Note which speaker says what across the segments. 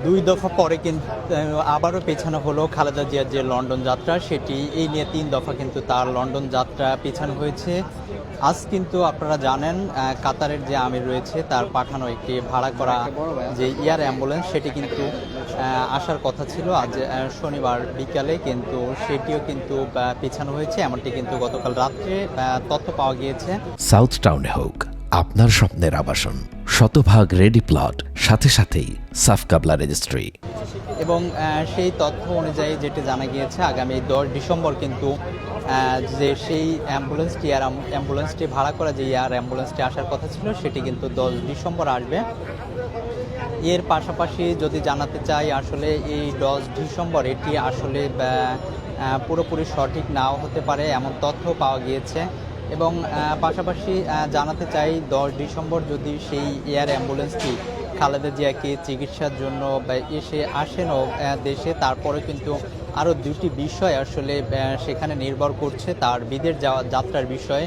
Speaker 1: দুই দফা পরে কিন্তু আবারও পেছানো হলো খালেদা জিয়ার যে লন্ডন যাত্রা, সেটি এই নিয়ে 3 দফা কিন্তু তার লন্ডন যাত্রা পেছানো হয়েছে। আজ কিন্তু আপনারা জানেন কাতারের যে আমির রয়েছে তার পাঠানো একটি ভাড়া করা যে এয়ার অ্যাম্বুলেন্স সেটি কিন্তু আসার কথা ছিল আজ শনিবার বিকালে, কিন্তু সেটিও কিন্তু পেছানো হয়েছে, এমনটি কিন্তু গতকাল রাত্রে তথ্য পাওয়া গিয়েছে।
Speaker 2: সাউথ টাউনে হোক আপনার স্বপ্নের আবাসন, শতভাগ রেডি প্লট, সাথে সাথেই সাফ কাবলা রেজিস্ট্রি।
Speaker 1: এবং সেই তথ্য অনুযায়ী যেটি জানা গিয়েছে আগামী 10 ডিসেম্বর কিন্তু যে সেই অ্যাম্বুলেন্সটি ভাড়া করা যে এয়ার অ্যাম্বুলেন্সটি আসার কথা ছিল সেটি কিন্তু 10 ডিসেম্বর আসবে। এর পাশাপাশি যদি জানাতে চাই আসলে এই 10 ডিসেম্বর এটি আসলে পুরোপুরি সঠিক নাও হতে পারে এমন তথ্য পাওয়া গিয়েছে। এবং পাশাপাশি জানাতে চাই 10 ডিসেম্বর যদি সেই এয়ার অ্যাম্বুলেন্সটি খালেদা জিয়াকে চিকিৎসার জন্য আসেনও দেশে, তারপরে কিন্তু আরও দুটি বিষয় আসলে সেখানে নির্ভর করছে তার বিদেশ যাত্রার বিষয়ে।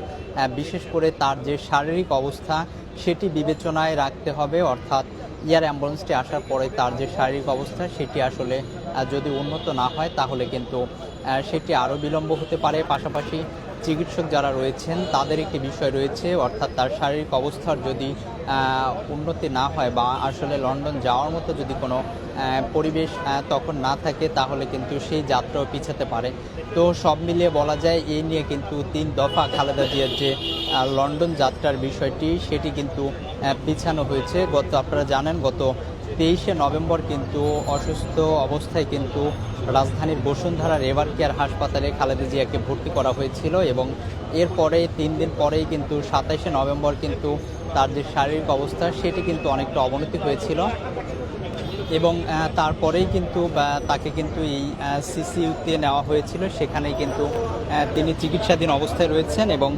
Speaker 1: বিশেষ করে তার যে শারীরিক অবস্থা সেটি বিবেচনায় রাখতে হবে, অর্থাৎ এয়ার অ্যাম্বুলেন্সটি আসার পরে তার যে শারীরিক অবস্থা সেটি আসলে যদি উন্নত না হয় তাহলে কিন্তু সেটি আরও বিলম্ব হতে পারে। পাশাপাশি চিকিৎসক যারা রয়েছেন তাদের একটি বিষয় রয়েছে, অর্থাৎ তার শারীরিক অবস্থার যদি উন্নতি না হয় বা আসলে লন্ডন যাওয়ার মতো যদি কোনো পরিবেশ তখন না থাকে তাহলে কিন্তু সেই যাত্রাও পিছাতে পারে। তো সব মিলিয়ে বলা যায় এই নিয়ে কিন্তু 3 দফা খালেদা জিয়ার যে লন্ডন যাত্রার বিষয়টি সেটি কিন্তু পিছানো হয়েছে। আপনারা জানেন গত 23শে নভেম্বর কিন্তু অসুস্থ অবস্থায় কিন্তু রাজধানীর বসুন্ধরা এভার কেয়ার হাসপাতালে খালেদা জিয়াকে ভর্তি করা হয়েছিল এবং এরপরে 3 দিন পরেই কিন্তু 27শে নভেম্বর কিন্তু তার যে শারীরিক অবস্থা সেটি কিন্তু অনেকটা অবনতি হয়েছিল এবং তারপরেই কিন্তু তাকে কিন্তু এই সিসিইউতে নেওয়া হয়েছিল, সেখানেই কিন্তু তিনি চিকিৎসাধীন অবস্থায় রয়েছেন এবং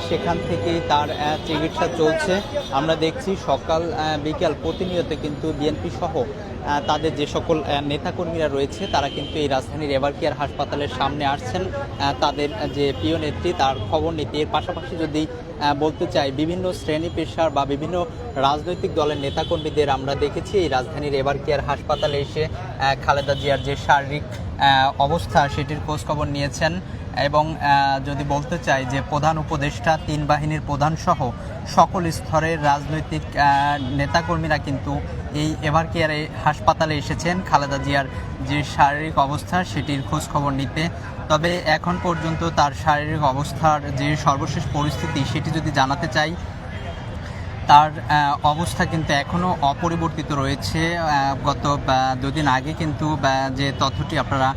Speaker 1: সেখান থেকেই তার চিকিৎসা চলছে। আমরা দেখছি সকাল বিকাল প্রতিনিয়ত কিন্তু বিএনপি সহ তাদের যে সকল নেতাকর্মীরা রয়েছে তারা কিন্তু এই রাজধানীর এভার কেয়ার হাসপাতালের সামনে আসছেন তাদের যে প্রিয় নেত্রী তার খবর নিতে। এর পাশাপাশি যদি বলতে চাই বিভিন্ন শ্রেণী পেশার বা বিভিন্ন রাজনৈতিক দলের নেতাকর্মীদের আমরা দেখেছি এই রাজধানীর এভার কেয়ার হাসপাতালে এসে খালেদা জিয়ার যে শারীরিক অবস্থা সেটির খোঁজখবর নিয়েছেন। এবং যদি বলতে চাই যে প্রধান উপদেষ্টা, 3 বাহিনীর প্রধানসহ সকল স্তরের রাজনৈতিক নেতাকর্মীরা কিন্তু এই এভার কেয়ারে হাসপাতালে এসেছেন খালেদা জিয়ার যে শারীরিক অবস্থা সেটির খোঁজখবর নিতে। তবে এখন পর্যন্ত তার শারীরিক অবস্থার যে সর্বশেষ পরিস্থিতি সেটি যদি জানাতে চাই তার অবস্থা কিন্তু এখনও অপরিবর্তিত রয়েছে। গত 2 দিন আগে কিন্তু যে তথ্যটি আপনারা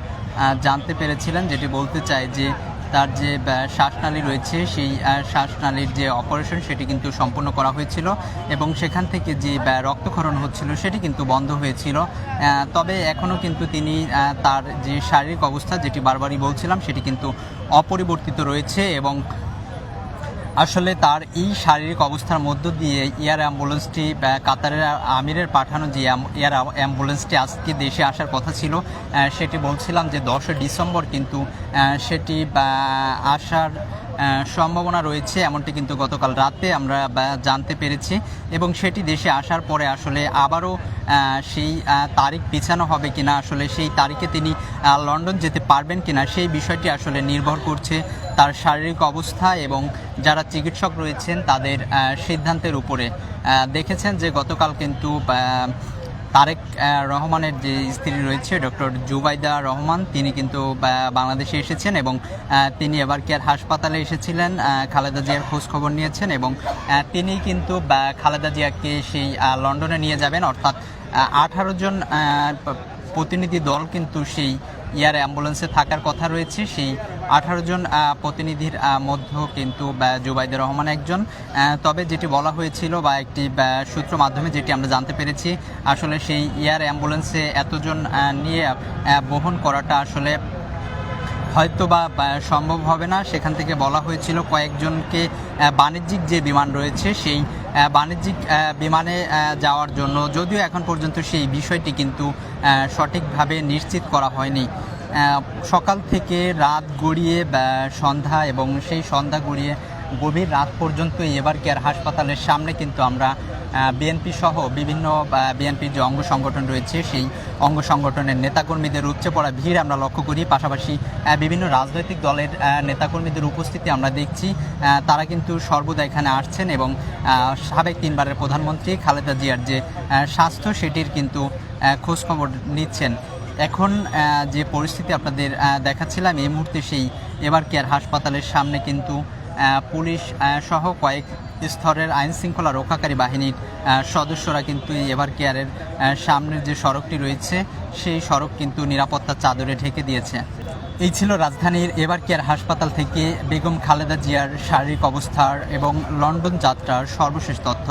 Speaker 1: জানতে পেরেছিলেন, যেটি বলতে চাই যে তার যে শ্বাসনালী রয়েছে সেই শ্বাসনালীর যে অপারেশন সেটি কিন্তু সম্পন্ন করা হয়েছিল এবং সেখান থেকে যে রক্তক্ষরণ হচ্ছিল সেটি কিন্তু বন্ধ হয়েছিল। তবে এখনও কিন্তু তিনি তার যে শারীরিক অবস্থা যেটি বারবারই বলছিলাম সেটি কিন্তু অপরিবর্তিত রয়েছে এবং আসলে তার এই শারীরিক অবস্থার মধ্য দিয়ে এয়ার অ্যাম্বুলেন্সটি কাতারের আমিরের পাঠানো যে এয়ার অ্যাম্বুলেন্সটি আজকে দেশে আসার কথা ছিল সেটি বলছিলাম যে 10 ডিসেম্বর কিন্তু সেটি আসার সম্ভাবনা রয়েছে, এমনটি কিন্তু গতকাল রাতে আমরা জানতে পেরেছি এবং সেটি দেশে আসার পরে আসলে আবারও সেই তারিখ পিছানো হবে কিনা, আসলে সেই তারিখে তিনি লন্ডন যেতে পারবেন কিনা সেই বিষয়টি আসলে নির্ভর করছে তার শারীরিক অবস্থা এবং যারা চিকিৎসক রয়েছেন তাদের সিদ্ধান্তের উপরে। দেখেছেন যে গতকাল কিন্তু তারেক রহমানের যে স্ত্রী রয়েছে ডক্টর জুবাইদা রহমান তিনি কিন্তু বাংলাদেশে এসেছেন এবং তিনি এভার কেয়ার হাসপাতালে এসেছিলেন, খালেদা জিয়ার খোঁজ খবর নিয়েছেন এবং তিনি কিন্তু খালেদা জিয়াকে সেই লন্ডনে নিয়ে যাবেন, অর্থাৎ 18 জন প্রতিনিধি দল কিন্তু সেই এয়ার অ্যাম্বুলেন্সে থাকার কথা রয়েছে। সেই 18 জন প্রতিনিধির মধ্যেও কিন্তু জুবাইদুর রহমান একজন। তবে যেটি বলা হয়েছিল বা একটি সূত্র মাধ্যমে যেটি আমরা জানতে পেরেছি আসলে সেই এয়ার অ্যাম্বুলেন্সে এতজন নিয়ে বহন করাটা আসলে হয়তো বা সম্ভব হবে না। সেখান থেকে বলা হয়েছিল কয়েকজনকে বাণিজ্যিক যে বিমান রয়েছে সেই বাণিজ্যিক বিমানে যাওয়ার জন্য, যদিও এখন পর্যন্ত সেই বিষয়টি কিন্তু সঠিকভাবে নিশ্চিত করা হয়নি। সকাল থেকে রাত গড়িয়ে সন্ধ্যা এবং সেই সন্ধ্যা গড়িয়ে গভীর রাত পর্যন্ত এবার কেয়ার হাসপাতালের সামনে কিন্তু আমরা বিএনপি সহ বিভিন্ন বিএনপির যে অঙ্গ সংগঠন রয়েছে সেই অঙ্গ সংগঠনের নেতাকর্মীদের উপচে পড়া ভিড় আমরা লক্ষ্য করি। পাশাপাশি বিভিন্ন রাজনৈতিক দলের নেতাকর্মীদের উপস্থিতি আমরা দেখছি। তারা কিন্তু সর্বদা এখানে আসছেন এবং সাবেক 3 বারের প্রধানমন্ত্রী খালেদা জিয়ার যে স্বাস্থ্য সেটির কিন্তু খোঁজখবর নিচ্ছেন। এখন যে পরিস্থিতি আপনাদের দেখাচ্ছিলাম এই মুহূর্তে সেই এবার কেয়ার হাসপাতালের সামনে কিন্তু পুলিশ সহ কয়েক স্তরের আইন শৃঙ্খলা রক্ষাকারী বাহিনীর সদস্যরা কিন্তু এই এবার কেয়ারের সামনের যে সড়কটি রয়েছে সেই সড়ক কিন্তু নিরাপত্তার চাদরে ঢেকে দিয়েছে। এই ছিল রাজধানীর এবার কেয়ার হাসপাতাল থেকে বেগম খালেদা জিয়ার শারীরিক অবস্থার এবং লন্ডন যাত্রার সর্বশেষ তথ্য।